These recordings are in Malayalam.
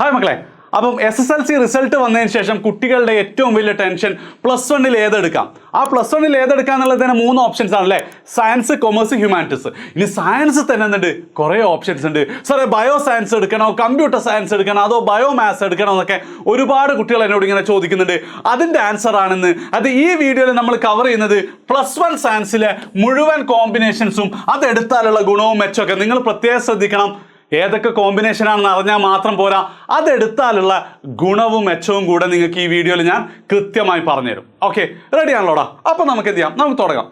ഹായ് മക്കളെ, അപ്പം SSLC റിസൾട്ട് വന്നതിന് ശേഷം കുട്ടികളുടെ ഏറ്റവും വലിയ ടെൻഷൻ +1 ഏതെടുക്കാം. ആ +1 ഏതെടുക്കാം എന്നുള്ളതിന് 3 ഓപ്ഷൻസ് ആണല്ലേ, സയൻസ്, കൊമേഴ്സ്, ഹ്യൂമാനിറ്റീസ്. ഇനി സയൻസ് തന്നെ എന്തുണ്ട്, കുറേ ഓപ്ഷൻസ് ഉണ്ട്. സാറേ ബയോ സയൻസ് എടുക്കണോ, കമ്പ്യൂട്ടർ സയൻസ് എടുക്കണോ, അതോ ബയോ മാത്സ് എടുക്കണോ എന്നൊക്കെ ഒരുപാട് കുട്ടികൾ എന്നോട് ഇങ്ങനെ ചോദിക്കുന്നുണ്ട്. അതിൻ്റെ ആൻസർ ആണെന്ന് ഈ വീഡിയോയിൽ നമ്മൾ കവർ ചെയ്യുന്നത് +1 സയൻസിലെ മുഴുവൻ കോമ്പിനേഷൻസും അതെടുത്താലുള്ള ഗുണവും മെച്ചമൊക്കെ. നിങ്ങൾ പ്രത്യേകം ശ്രദ്ധിക്കണം. ഏതൊക്കെ കോമ്പിനേഷൻ ആണെന്ന് അറിഞ്ഞാൽ മാത്രം പോരാ, അതെടുത്താലുള്ള ഗുണവും മെച്ചവും കൂടെ നിങ്ങൾക്ക് ഈ വീഡിയോയിൽ ഞാൻ കൃത്യമായി പറഞ്ഞുതരും. ഓക്കെ, റെഡി ആണല്ലോടാ? അപ്പോൾ നമുക്ക് എന്ത് ചെയ്യാം, നമുക്ക് തുടങ്ങാം.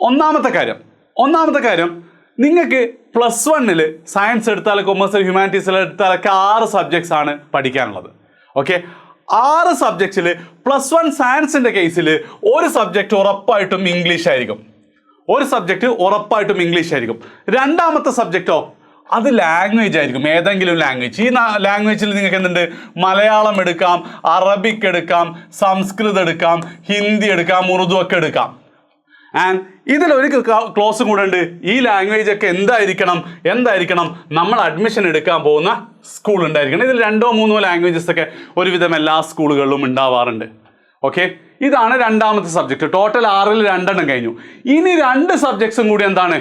ഒന്നാമത്തെ കാര്യം നിങ്ങൾക്ക് +1 സയൻസ് എടുത്താൽ, കൊമേഴ്സ്, ഹ്യൂമാനിറ്റീസിൽ എടുത്താലൊക്കെ 6 സബ്ജക്ട്സ് ആണ് പഠിക്കാനുള്ളത്. ഓക്കെ, 6 സബ്ജക്ട്സിൽ +1 സയൻസിൻ്റെ കേസിൽ ഒരു സബ്ജക്റ്റ് ഉറപ്പായിട്ടും ഇംഗ്ലീഷ് ആയിരിക്കും. രണ്ടാമത്തെ സബ്ജക്റ്റോ അത് ലാംഗ്വേജ് ആയിരിക്കും, ഏതെങ്കിലും ലാംഗ്വേജ്. ഈ ലാംഗ്വേജിൽ നിങ്ങൾക്ക് എന്തുണ്ട്, മലയാളം എടുക്കാം, അറബിക് എടുക്കാം, സംസ്കൃതം എടുക്കാം, ഹിന്ദി എടുക്കാം, ഉറുദു ഒക്കെ എടുക്കാം. ആൻഡ് ഇതിലൊരു ക്ലോസും കൂടെ ഉണ്ട്. ഈ ലാംഗ്വേജ് ഒക്കെ എന്തായിരിക്കണം നമ്മൾ അഡ്മിഷൻ എടുക്കാൻ പോകുന്ന സ്കൂൾ ഉണ്ടായിരിക്കണം. ഇതിൽ 2-3 ലാംഗ്വേജസ് ഒക്കെ ഒരുവിധം എല്ലാ സ്കൂളുകളിലും ഉണ്ടാവാറുണ്ട്. ഓക്കെ, ഇതാണ് രണ്ടാമത്തെ സബ്ജക്റ്റ്. ടോട്ടൽ 6ൽ 2 കഴിഞ്ഞു. ഇനി 2 സബ്ജക്ട്സും കൂടി എന്താണ്,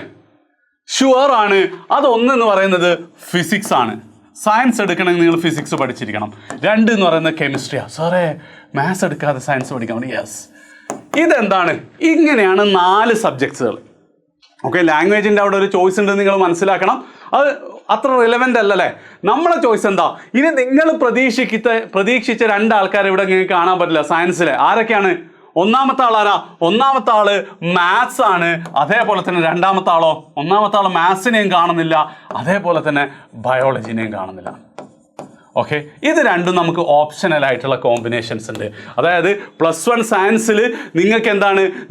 ഷുവർ ആണ്. അതൊന്നെന്ന് പറയുന്നത് ഫിസിക്സ് ആണ്. സയൻസ് എടുക്കണമെങ്കിൽ നിങ്ങൾ ഫിസിക്സ് പഠിച്ചിരിക്കണം. 2 എന്ന് പറയുന്നത് കെമിസ്ട്രിയാണ്. സാറേ മാത്സ് എടുക്കാതെ സയൻസ് പഠിക്കാൻ വേണ്ടി, യെസ്. ഇതെന്താണ്, ഇങ്ങനെയാണ് 4 സബ്ജക്ട്സുകൾ. ഓക്കെ, ലാംഗ്വേജിൻ്റെ അവിടെ ഒരു ചോയ്സ് ഉണ്ട്, നിങ്ങൾ മനസ്സിലാക്കണം. അത് അത്ര റിലവൻ്റ് അല്ലല്ലേ. നമ്മളെ ചോയ്സ് എന്താ? ഇനി നിങ്ങൾ പ്രതീക്ഷിച്ച 2 ആൾക്കാരെ ഇവിടെ നിങ്ങൾക്ക് കാണാൻ പറ്റില്ല സയൻസിലെ. ആരൊക്കെയാണ്? ഒന്നാമത്തെ ആള് മാത്സ് ആണ്. അതേപോലെ തന്നെ രണ്ടാമത്തെ ആള് മാത്സിനെയും കാണുന്നില്ല, അതേപോലെ തന്നെ ബയോളജിനെയും കാണുന്നില്ല. ഓക്കെ, ഇത് രണ്ടും നമുക്ക് ഓപ്ഷണൽ ആയിട്ടുള്ള കോമ്പിനേഷൻസ് ഉണ്ട്. അതായത് +1 സയൻസിൽ നിങ്ങൾക്ക്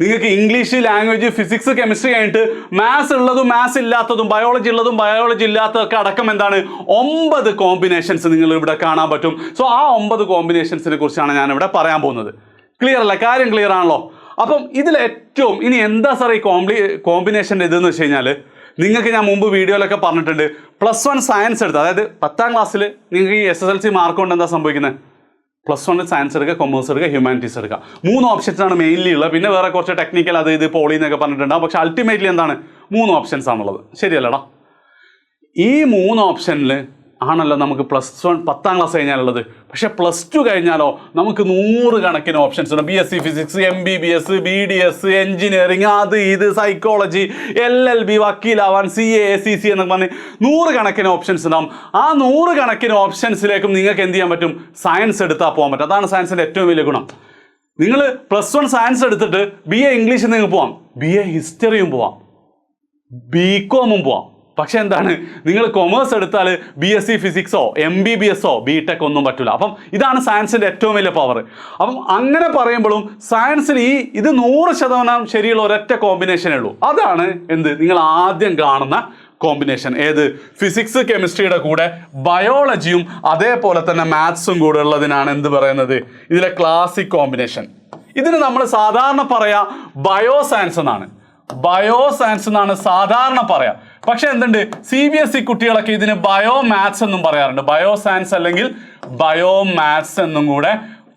നിങ്ങൾക്ക് ഇംഗ്ലീഷ്, ലാംഗ്വേജ്, ഫിസിക്സ്, കെമിസ്ട്രി കഴിഞ്ഞിട്ട് മാത്സ് ഉള്ളതും മാത്സ് ഇല്ലാത്തതും, ബയോളജി ഉള്ളതും ബയോളജി ഇല്ലാത്തതൊക്കെ അടക്കം 9 കോമ്പിനേഷൻസ് നിങ്ങൾ ഇവിടെ കാണാൻ പറ്റും. സോ ആ 9 കോമ്പിനേഷൻസിനെ കുറിച്ചാണ് ഞാൻ ഇവിടെ പറയാൻ പോകുന്നത്. ക്ലിയർ അല്ല? കാര്യം ക്ലിയർ ആണല്ലോ? അപ്പം ഇതിൽ ഏറ്റവും ഇനി എന്താ സാർ ഈ കോമ്പിനേഷൻ്റെ ഇതെന്ന് വെച്ച് കഴിഞ്ഞാൽ, നിങ്ങൾക്ക് ഞാൻ മുമ്പ് വീഡിയോയിലൊക്കെ പറഞ്ഞിട്ടുണ്ട്, +1 സയൻസ് എടുത്ത്, അതായത് 10ാം ക്ലാസ്സിൽ നിങ്ങൾക്ക് ഈ SSLC മാർക്ക് കൊണ്ട് എന്താ സംഭവിക്കുന്നത്, +1 സയൻസ് എടുക്കുക, കൊമേഴ്സ് എടുക്കുക, ഹ്യൂമാനിറ്റീസ് എടുക്കുക. 3 ഓപ്ഷൻസാണ് മെയിൻലി ഉള്ളത്. പിന്നെ വേറെ കുറച്ച് ടെക്നിക്കൽ ഇത് പോളി എന്നൊക്കെ പറഞ്ഞിട്ടുണ്ടാകും. പക്ഷെ അൾട്ടിമേറ്റ്ലി 3 ഓപ്ഷൻസ് ആണുള്ളത്. ശരിയല്ലടാ? ഈ 3 ഓപ്ഷനിൽ ആണല്ലോ നമുക്ക് +1 10ാം ക്ലാസ് കഴിഞ്ഞാലുള്ളത്. പക്ഷെ +2 കഴിഞ്ഞാലോ നമുക്ക് 100 കണക്കിന് ഓപ്ഷൻസ് ഉണ്ട്. BSc physics, MBBS, BDS, engineering, ഇത് സൈക്കോളജി, LLB, വക്കീലാവാൻ, CA, ACC എന്നൊക്കെ പറഞ്ഞ് 100 കണക്കിന് ഓപ്ഷൻസ് ഉണ്ടാവും. ആ 100 കണക്കിന് ഓപ്ഷൻസിലേക്കും നിങ്ങൾക്ക് എന്ത് ചെയ്യാൻ പറ്റും, സയൻസ് എടുത്താൽ പോകാൻ പറ്റും. അതാണ് സയൻസിൻ്റെ ഏറ്റവും വലിയ ഗുണം. നിങ്ങൾ +1 സയൻസ് എടുത്തിട്ട് BA ഇംഗ്ലീഷിൽ നിങ്ങൾക്ക് പോവാം, BA ഹിസ്റ്ററിയും പോവാം, BCOMും പോവാം. പക്ഷെ നിങ്ങൾ കൊമേഴ്സ് എടുത്താൽ BSc ഫിസിക്സോ MBBSോ BTech ഒന്നും പറ്റില്ല. അപ്പം ഇതാണ് സയൻസിൻ്റെ ഏറ്റവും വലിയ പവർ. അപ്പം അങ്ങനെ പറയുമ്പോഴും സയൻസിൽ ഇത് 100% ശരിയുള്ള ഒരൊറ്റ കോമ്പിനേഷനേ ഉള്ളൂ. അതാണ് നിങ്ങൾ ആദ്യം കാണുന്ന കോമ്പിനേഷൻ. ഏത്? ഫിസിക്സ്, കെമിസ്ട്രിയുടെ കൂടെ ബയോളജിയും അതേപോലെ തന്നെ മാത്സും കൂടെ ഉള്ളതിനാണ് പറയുന്നത്, ഇതിലെ ക്ലാസിക് കോമ്പിനേഷൻ. ഇതിന് നമ്മൾ സാധാരണ പറയാ ബയോ സയൻസ് എന്നാണ് സാധാരണ പറയാ. പക്ഷെ CBSE കുട്ടികളൊക്കെ ഇതിന് ബയോ മാത്സ് എന്നും പറയാറുണ്ട്. ബയോ സയൻസ് അല്ലെങ്കിൽ ബയോ മാത്സ് എന്നും കൂടെ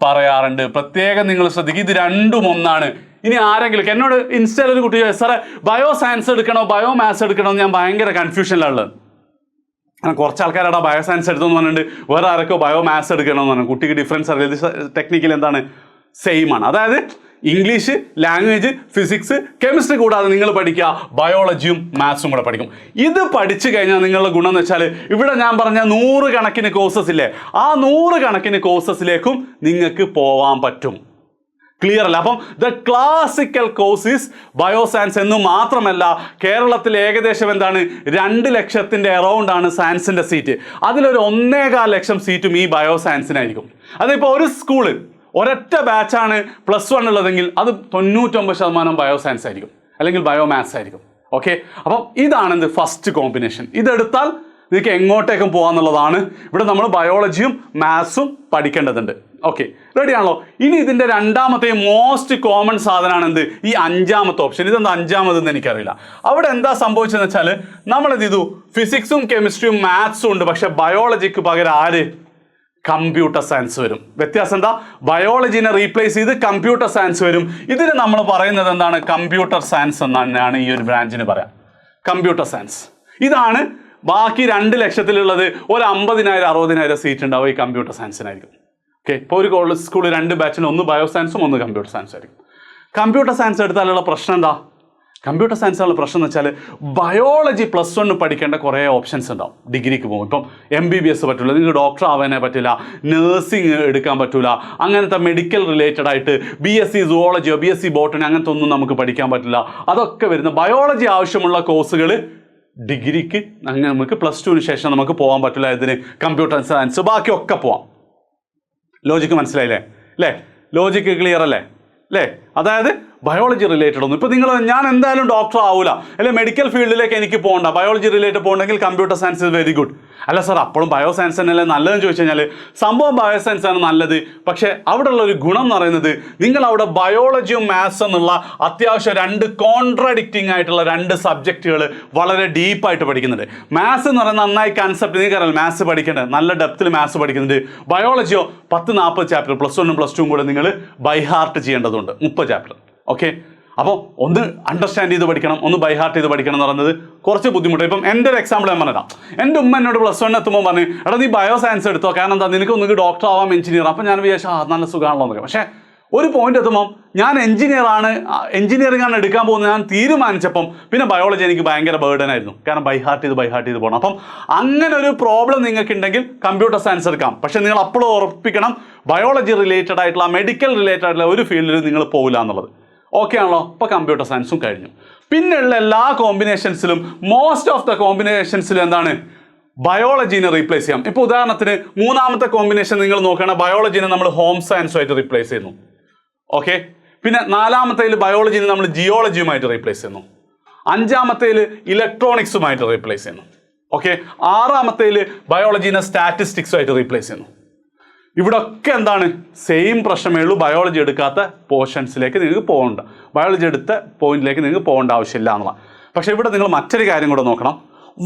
പറയാറുണ്ട്. പ്രത്യേകം നിങ്ങൾ ശ്രദ്ധിക്കുക, ഇത് രണ്ടും ഒന്നാണ്. ഇനി ആരെങ്കിലും എന്നോട് ഇൻസ്റ്റയിൽ ഒരു കുട്ടി സാറേ ബയോ സയൻസ് എടുക്കണോ ബയോ മാത്സ് എടുക്കണോ എന്ന് ഞാൻ ഭയങ്കര കൺഫ്യൂഷനിലുള്ളത്. കുറച്ച് ആൾക്കാരാണ് ബയോ സയൻസ് എടുത്തെന്ന് പറഞ്ഞിട്ടുണ്ട്, വേറെ ആരൊക്കെ ബയോ മാത്സ് എടുക്കണമെന്ന് പറഞ്ഞു. കുട്ടിക്ക് ഡിഫറൻസ് അറിയില്ല. ടെക്നിക്കൽ സെയിം ആണ്. അതായത് ഇംഗ്ലീഷ്, ലാംഗ്വേജ്, ഫിസിക്സ്, കെമിസ്ട്രി കൂടാതെ നിങ്ങൾ പഠിക്കുക ബയോളജിയും മാത്സും കൂടെ പഠിക്കും. ഇത് പഠിച്ചു കഴിഞ്ഞാൽ നിങ്ങളുടെ ഗുണം എന്ന് വെച്ചാൽ, ഇവിടെ ഞാൻ പറഞ്ഞ 100 കണക്കിന് കോഴ്സസ് ഇല്ലേ, ആ 100 കണക്കിന് കോഴ്സസിലേക്കും നിങ്ങൾക്ക് പോവാൻ പറ്റും. ക്ലിയർ അല്ല? അപ്പം the classical course is bio science എന്ന് മാത്രമല്ല, കേരളത്തിൽ ഏകദേശം 2 ലക്ഷത്തിൻ്റെ അറൗണ്ട് ആണ് സയൻസിൻ്റെ സീറ്റ്. അതിലൊരു 1.25 ലക്ഷം സീറ്റും ഈ ബയോ സയൻസിനായിരിക്കും. അതിപ്പോൾ ഒരു സ്കൂള് ഒരൊറ്റ ബാച്ചാണ് +1 ഉള്ളതെങ്കിൽ അത് 99% ബയോ സയൻസ് ആയിരിക്കും, അല്ലെങ്കിൽ ബയോ മാത്സ് ആയിരിക്കും. ഓക്കെ, അപ്പം ഇതാണ് ഫസ്റ്റ് കോമ്പിനേഷൻ. ഇതെടുത്താൽ നിങ്ങൾക്ക് എങ്ങോട്ടേക്കും പോകാന്നുള്ളതാണ്. ഇവിടെ നമ്മൾ ബയോളജിയും മാത്സും പഠിക്കേണ്ടതുണ്ട്. ഓക്കെ, റെഡി ആണല്ലോ? ഇനി ഇതിൻ്റെ രണ്ടാമത്തെ മോസ്റ്റ് കോമൺ സാധനമാണ് ഈ 5ാമത്തെ ഓപ്ഷൻ. ഇതെന്താ 5ാമതെന്ന് എനിക്കറിയില്ല. അവിടെ എന്താ സംഭവിച്ചതെന്ന് വെച്ചാൽ, നമ്മളിത് ഫിസിക്സും കെമിസ്ട്രിയും മാത്സും ഉണ്ട്, പക്ഷെ ബയോളജിക്ക് പകരം കമ്പ്യൂട്ടർ സയൻസ് വരും. വ്യത്യാസം എന്താ? ബയോളജിനെ റീപ്ലേസ് ചെയ്ത് കമ്പ്യൂട്ടർ സയൻസ് വരും. ഇതിന് നമ്മൾ പറയുന്നത് എന്താണ്? കമ്പ്യൂട്ടർ സയൻസ് എന്നാണ് ഈ ഒരു ബ്രാഞ്ചിന് പറയാം. Computer science. ഇതാണ് ബാക്കി 2 ലക്ഷത്തിലുള്ളത്. ഒരു 50,000 60,000 സീറ്റ് ഉണ്ടാവും ഈ കമ്പ്യൂട്ടർ സയൻസിനായിരിക്കും. ഓക്കെ, ഇപ്പോൾ ഒരു കോളേജ് സ്കൂളിൽ 2 ബാച്ചിന് ഒന്ന് ബയോ സയൻസും ഒന്ന് കമ്പ്യൂട്ടർ സയൻസ് ആയിരിക്കും. കമ്പ്യൂട്ടർ സയൻസ് എടുത്താലുള്ള പ്രശ്നം എന്താ? കമ്പ്യൂട്ടർ സയൻസിനുള്ള പ്രശ്നം എന്ന് വെച്ചാൽ ബയോളജി +1 പഠിക്കേണ്ട കുറേ ഓപ്ഷൻസ് ഉണ്ടാവും ഡിഗ്രിക്ക് പോകും. ഇപ്പം MBBS പറ്റില്ല, നിങ്ങൾക്ക് ഡോക്ടർ ആവാനേ പറ്റില്ല, നഴ്സിംഗ് എടുക്കാൻ പറ്റില്ല, അങ്ങനത്തെ മെഡിക്കൽ റിലേറ്റഡ് ആയിട്ട് BSc സുവോളജിയോ BSc ബോട്ടണി അങ്ങനത്തെ ഒന്നും നമുക്ക് പഠിക്കാൻ പറ്റില്ല. അതൊക്കെ വരുന്ന ബയോളജി ആവശ്യമുള്ള കോഴ്സുകൾ ഡിഗ്രിക്ക് അങ്ങനെ നമുക്ക് +2 ശേഷം നമുക്ക് പോകാൻ പറ്റില്ല. ഇതിന് കമ്പ്യൂട്ടർ സയൻസ് ബാക്കിയൊക്കെ പോവാം. ലോജിക്ക് മനസ്സിലായില്ലേ? അല്ലേ? ലോജിക്ക് ക്ലിയർ അല്ലേ? അല്ലേ? അതായത് ബയോളജി റിലേറ്റഡ് ഒന്നും ഇപ്പോൾ ഞാൻ എന്തായാലും ഡോക്ടർ ആവൂല, അല്ലെ മെഡിക്കൽ ഫീൽഡിലേക്ക് എനിക്ക് പോകണ്ട, ബയോളജി റിലേറ്റഡ് പോകണമെങ്കിൽ computer science is very good. അല്ല സാർ അപ്പോഴും ബയോ സയൻസ് തന്നെയല്ലേ നല്ലതെന്ന് ചോദിച്ചു കഴിഞ്ഞാൽ സംഭവം ബയോ സയൻസ് ആണ് നല്ലത്. പക്ഷേ അവിടെയുള്ള ഒരു ഗുണം എന്ന് പറയുന്നത് നിങ്ങൾ അവിടെ ബയോളജിയും മാത്സ് എന്നുള്ള അത്യാവശ്യം 2 കോൺട്രാഡിക്റ്റിംഗ് ആയിട്ടുള്ള 2 സബ്ജക്റ്റുകൾ വളരെ ഡീപ്പായിട്ട് പഠിക്കുന്നുണ്ട്. മാത്സ് എന്ന് പറയുന്നത് നന്നായി കൺസെപ്റ്റ് നിങ്ങൾക്കറിയാം, മാത്സ് പഠിക്കേണ്ടത് നല്ല ഡെപ്തിൽ മാത്സ് പഠിക്കുന്നുണ്ട്. ബയോളജിയോ 10-40 ചാപ്റ്റർ +1ഉം +2ഉം കൂടെ നിങ്ങൾ ബൈ ഹാർട്ട് ചെയ്യേണ്ടതുണ്ട്, 30 ചാപ്റ്റർ. ഓക്കെ, അപ്പോൾ ഒന്ന് അണ്ടർസ്റ്റാൻഡ് ചെയ്ത് പഠിക്കണം, ഒന്ന് ബൈ ഹാർട്ട് ചെയ്ത് പഠിക്കണം എന്ന് പറയുന്നത് കുറച്ച് ബുദ്ധിമുട്ട്. ഇപ്പം എൻ്റെ ഒരു എക്സാമ്പിൾ ഞാൻ പറഞ്ഞുതരാം. എൻ്റെ ഉമ്മ എന്നോട് +1 എത്തുമ്പോൾ പറഞ്ഞു, എടാ നീ ബയോ സയൻസ് എടുത്തോ, കാരണം എന്താ നിനക്ക് ഒന്നുകിൽ ഡോക്ടർ ആവാം, എഞ്ചിനീയർ. അപ്പം ഞാൻ വിചാരിച്ചു നല്ല സുഖമാണല്ലോ എന്നൊക്കെ. പക്ഷേ ഒരു പോയിന്റ് എത്തുമ്പോൾ ഞാൻ എഞ്ചിനീയറിംഗ് ആണ് എടുക്കാൻ പോകുന്നത് ഞാൻ തീരുമാനിച്ചപ്പം പിന്നെ ബയോളജി എനിക്ക് ഭയങ്കര ബേർഡൻ ആയിരുന്നു, കാരണം ബൈ ഹാർട്ട് ചെയ്ത് പോകണം. അപ്പം അങ്ങനെ ഒരു പ്രോബ്ലം നിങ്ങൾക്ക് ഉണ്ടെങ്കിൽ കമ്പ്യൂട്ടർ സയൻസ് എടുക്കാം. പക്ഷേ നിങ്ങൾ അപ്പോഴും ഉറപ്പിക്കണം ബയോളജി റിലേറ്റഡ് ആയിട്ടുള്ള മെഡിക്കൽ റിലേറ്റഡ് ആയിട്ടുള്ള ഒരു ഫീൽഡിൽ നിങ്ങൾ പോകില്ല എന്നുള്ളത്. ഓക്കെ ആണല്ലോ? ഇപ്പോൾ കമ്പ്യൂട്ടർ സയൻസും കഴിഞ്ഞു. പിന്നെയുള്ള എല്ലാ കോമ്പിനേഷൻസിലും മോസ്റ്റ് ഓഫ് ദ കോമ്പിനേഷൻസിലും എന്താണ്? ബയോളജീനെ റീപ്ലേസ് ചെയ്യാം. ഇപ്പോൾ ഉദാഹരണത്തിന് 3ാമത്തെ കോമ്പിനേഷൻ നിങ്ങൾ നോക്കുകയാണെങ്കിൽ ബയോളജീനെ നമ്മൾ ഹോം സയൻസുമായിട്ട് റീപ്ലേസ് ചെയ്യുന്നു. ഓക്കെ, പിന്നെ 4ാമത്തേൽ ബയോളജീനെ നമ്മൾ ജിയോളജിയുമായിട്ട് റീപ്ലേസ് ചെയ്യുന്നു. 5ാമത്തേൽ ഇലക്ട്രോണിക്സുമായിട്ട് റീപ്ലേസ് ചെയ്യുന്നു. ഓക്കെ, 6ാമത്തേൽ ബയോളജീനെ സ്റ്റാറ്റിസ്റ്റിക്സുമായിട്ട് റീപ്ലേസ് ചെയ്യുന്നു. ഇവിടെ ഒക്കെ എന്താണ്? സെയിം പ്രശ്നമേ ഉള്ളൂ. ബയോളജി എടുക്കാത്ത പോർഷൻസിലേക്ക് നിങ്ങൾക്ക് പോകണ്ട, ബയോളജി എടുത്ത പോയിന്റിലേക്ക് നിങ്ങൾക്ക് പോകേണ്ട ആവശ്യമില്ല എന്നുള്ള. പക്ഷേ ഇവിടെ നിങ്ങൾ മറ്റൊരു കാര്യം കൂടെ നോക്കണം.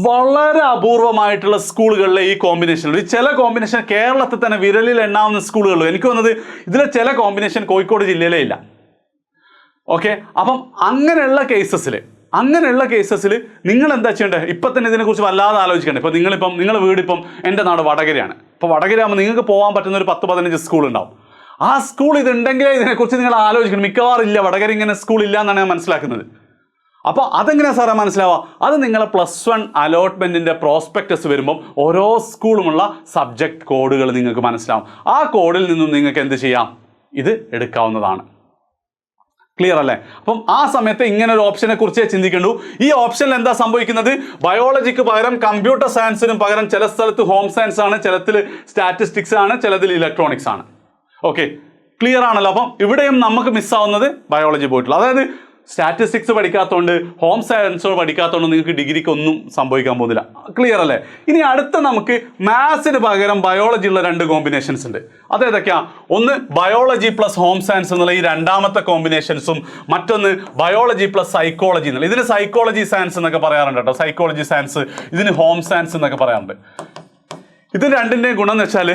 വളരെ അപൂർവമായിട്ടുള്ള സ്കൂളുകളിലെ ഈ കോമ്പിനേഷൻ, ചില കോമ്പിനേഷൻ കേരളത്തിൽ തന്നെ വിരലിൽ എണ്ണാവുന്ന സ്കൂളുകളിലും. എനിക്ക് തോന്നുന്നത് ഇതിലെ ചില കോമ്പിനേഷൻ കോഴിക്കോട് ജില്ലയിലേ ഇല്ല. ഓക്കെ, അപ്പം അങ്ങനെയുള്ള കേസസിൽ നിങ്ങൾ എന്താ ചെയ്യേണ്ടത്? ഇപ്പം തന്നെ ഇതിനെക്കുറിച്ച് വല്ലാതെ ആലോചിക്കേണ്ടത്. ഇപ്പോൾ നിങ്ങളുടെ വീടിപ്പം എൻ്റെ നാട് വടകരയാണ്. ഇപ്പോൾ വടകര ആകുമ്പോൾ നിങ്ങൾക്ക് പോകാൻ പറ്റുന്ന ഒരു 10-15 സ്കൂൾ ഉണ്ടാവും. ആ സ്കൂൾ ഇതുണ്ടെങ്കിലേ ഇതിനെക്കുറിച്ച് നിങ്ങൾ ആലോചിക്കണം. മിക്കവാറും ഇല്ല, വടകര ഇങ്ങനെ സ്കൂൾ ഇല്ല എന്നാണ് ഞാൻ മനസ്സിലാക്കുന്നത്. അപ്പോൾ അതെങ്ങനെയാണ് സാറേ മനസ്സിലാവുക? അത് നിങ്ങളെ +1 അലോട്ട്മെൻറ്റിൻ്റെ പ്രോസ്പെക്ടസ് വരുമ്പം ഓരോ സ്കൂളുമുള്ള സബ്ജക്റ്റ് കോഡുകൾ നിങ്ങൾക്ക് മനസ്സിലാവും. ആ കോഡിൽ നിന്നും നിങ്ങൾക്ക് എന്ത് ചെയ്യാം? ഇത് എടുക്കാവുന്നതാണ്. ക്ലിയർ അല്ലേ? അപ്പം ആ സമയത്ത് ഇങ്ങനെ ഒരു ഓപ്ഷനെ കുറിച്ചേ ചിന്തിക്കണ്ടു. ഈ ഓപ്ഷനിൽ എന്താ സംഭവിക്കുന്നത്? ബയോളജിക്ക് പകരം കമ്പ്യൂട്ടർ സയൻസിനും പകരം ചില സ്ഥലത്ത് ഹോം സയൻസ് ആണ്, ചിലത്തിൽ സ്റ്റാറ്റിസ്റ്റിക്സ് ആണ്, ചിലതിൽ ഇലക്ട്രോണിക്സ് ആണ്. ഓക്കെ, ക്ലിയർ ആണല്ലോ? അപ്പം ഇവിടെയും നമുക്ക് മിസ്സാവുന്നത് ബയോളജി പോയിട്ടുള്ള, അതായത് സ്റ്റാറ്റിസ്റ്റിക്സ് പഠിക്കാത്തതുകൊണ്ട് ഹോം സയൻസോ പഠിക്കാത്തതുകൊണ്ട് നിങ്ങൾക്ക് ഡിഗ്രിക്ക് ഒന്നും സംഭവിക്കാൻ പോകുന്നില്ല. ക്ലിയർ അല്ലേ? ഇനി അടുത്ത നമുക്ക് മാത്സിന് പകരം ബയോളജി ഉള്ള 2 കോമ്പിനേഷൻസ് ഉണ്ട്. അതേതൊക്കെയാ? ഒന്ന് ബയോളജി + ഹോം സയൻസ് എന്നുള്ള ഈ 2ാമത്തെ കോമ്പിനേഷൻസും, മറ്റൊന്ന് ബയോളജി + സൈക്കോളജി എന്നുള്ള. ഇതിന് സൈക്കോളജി സയൻസ് എന്നൊക്കെ പറയാറുണ്ട് കേട്ടോ. സൈക്കോളജി സയൻസ്, ഇതിന് ഹോം സയൻസ് എന്നൊക്കെ പറയാറുണ്ട്. ഇത് രണ്ടിൻ്റെയും ഗുണം എന്ന് വെച്ചാൽ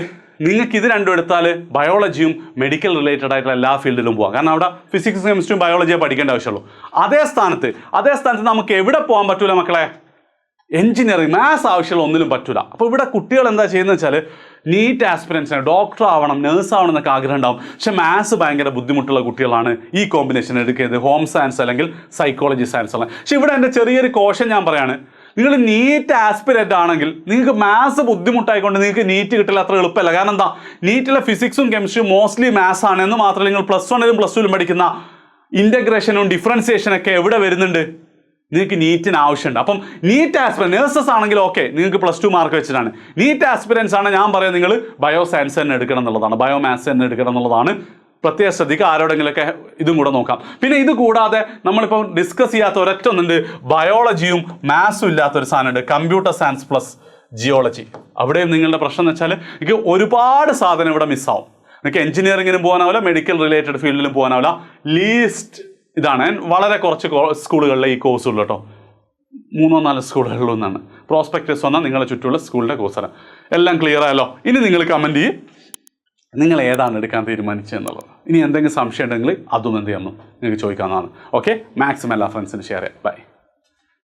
നിങ്ങൾക്ക് ഇത് രണ്ടും എടുത്താൽ ബയോളജിയും മെഡിക്കൽ റിലേറ്റഡ് ആയിട്ടുള്ള എല്ലാ ഫീൽഡിലും പോകാം. കാരണം അവിടെ ഫിസിക്സ് കെമിസ്ട്രിയും ബയോളജിയെ പഠിക്കേണ്ട ആവശ്യമുള്ളൂ. അതേ സ്ഥാനത്ത് നമുക്ക് എവിടെ പോകാൻ പറ്റൂല മക്കളെ? എഞ്ചിനീയറിംഗ്, മാത്സ് ആവശ്യമുള്ള ഒന്നിലും പറ്റൂല. അപ്പോൾ ഇവിടെ കുട്ടികൾ എന്താ ചെയ്യുന്നത് വെച്ചാൽ നീറ്റ് ആസ്പിറൻസിന് ഡോക്ടർ ആവണം, നേഴ്സ് ആവണം എന്നൊക്കെ ആഗ്രഹം ഉണ്ടാവും. പക്ഷെ മാത്സ് ഭയങ്കര ബുദ്ധിമുട്ടുള്ള കുട്ടികളാണ് ഈ കോമ്പിനേഷൻ എടുക്കുന്നത്, ഹോം സയൻസ് അല്ലെങ്കിൽ സൈക്കോളജി സയൻസ് ഉള്ള. പക്ഷെ ഇവിടെ എൻ്റെ ചെറിയൊരു കോഷൻ ഞാൻ പറയാണ്, നിങ്ങൾ നീറ്റ് ആസ്പിരൻ്റ് ആണെങ്കിൽ നിങ്ങൾക്ക് മാത്സ് ബുദ്ധിമുട്ടായിക്കൊണ്ട് നിങ്ങൾക്ക് നീറ്റ് കിട്ടില്ല, അത്ര എളുപ്പമല്ല. കാരണം എന്താ? നീറ്റിലെ ഫിസിക്സും കെമിസ്ട്രിയും മോസ്റ്റ്ലി മാത്സ് ആണ്. എന്ന് മാത്രമല്ല നിങ്ങൾ +1ലും +2ലും പഠിക്കുന്ന ഇൻ്റഗ്രേഷനും ഡിഫറൻസിയേഷനൊക്കെ എവിടെ വരുന്നുണ്ട്? നിങ്ങൾക്ക് നീറ്റിന് ആവശ്യമുണ്ട്. അപ്പം നീറ്റ് ആസ്പിറൻറ്റ് നേഴ്സസ് ആണെങ്കിൽ ഓക്കെ, നിങ്ങൾക്ക് +2 മാർക്ക് വെച്ചിട്ടാണ്. നീറ്റ് ആസ്പിറൻസ് ആണ് ഞാൻ പറയാം നിങ്ങൾ ബയോ സയൻസ് തന്നെ എടുക്കണം എന്നുള്ളതാണ്, ബയോ മാത്സ് തന്നെ എടുക്കണം എന്നുള്ളതാണ്. പ്രത്യേക ശ്രദ്ധിക്കുക. ആരോടെങ്കിലൊക്കെ ഇതും കൂടെ നോക്കാം. പിന്നെ ഇത് കൂടാതെ നമ്മളിപ്പോൾ ഡിസ്കസ് ചെയ്യാത്ത ഒരൊറ്റ ഒന്നുണ്ട്, ബയോളജിയും മാത്സും ഇല്ലാത്തൊരു സാധനമുണ്ട്, കമ്പ്യൂട്ടർ സയൻസ് + ജിയോളജി. അവിടെയും നിങ്ങളുടെ പ്രശ്നം എന്ന് വെച്ചാൽ എനിക്ക് ഒരുപാട് സാധനം ഇവിടെ മിസ്സാവും. നിങ്ങൾക്ക് എഞ്ചിനീയറിങ്ങിനും പോകാനാവില്ല, മെഡിക്കൽ റിലേറ്റഡ് ഫീൽഡിലും പോകാനാവില്ല. ലീസ്റ്റ് ഇതാണ്. വളരെ കുറച്ച് സ്കൂളുകളിലെ ഈ കോഴ്സുള്ളൂ കേട്ടോ, 3-4 സ്കൂളുകളിലൊന്നാണ്. പ്രോസ്പെക്ടസ് വന്നാൽ നിങ്ങളുടെ ചുറ്റുമുള്ള സ്കൂളിൻ്റെ കോഴ്സാണ്. എല്ലാം ക്ലിയർ ആയല്ലോ? ഇനി നിങ്ങൾ കമൻറ്റ് ചെയ്യും. നിങ്ങൾ ഏതാണ് എടുക്കാൻ തീരുമാനിച്ചതെന്നുള്ളത്. ഇനി എന്തെങ്കിലും സംശയം ഉണ്ടെങ്കിൽ അതും എന്ത് ചെയ്യുന്നു നിങ്ങൾക്ക് ചോദിക്കാവുന്നതാണ്. ഓക്കെ, മാക്സിമം എല്ലാ ഫ്രണ്ട്സിനും ഷെയർ ചെയ്യാം. ബൈ.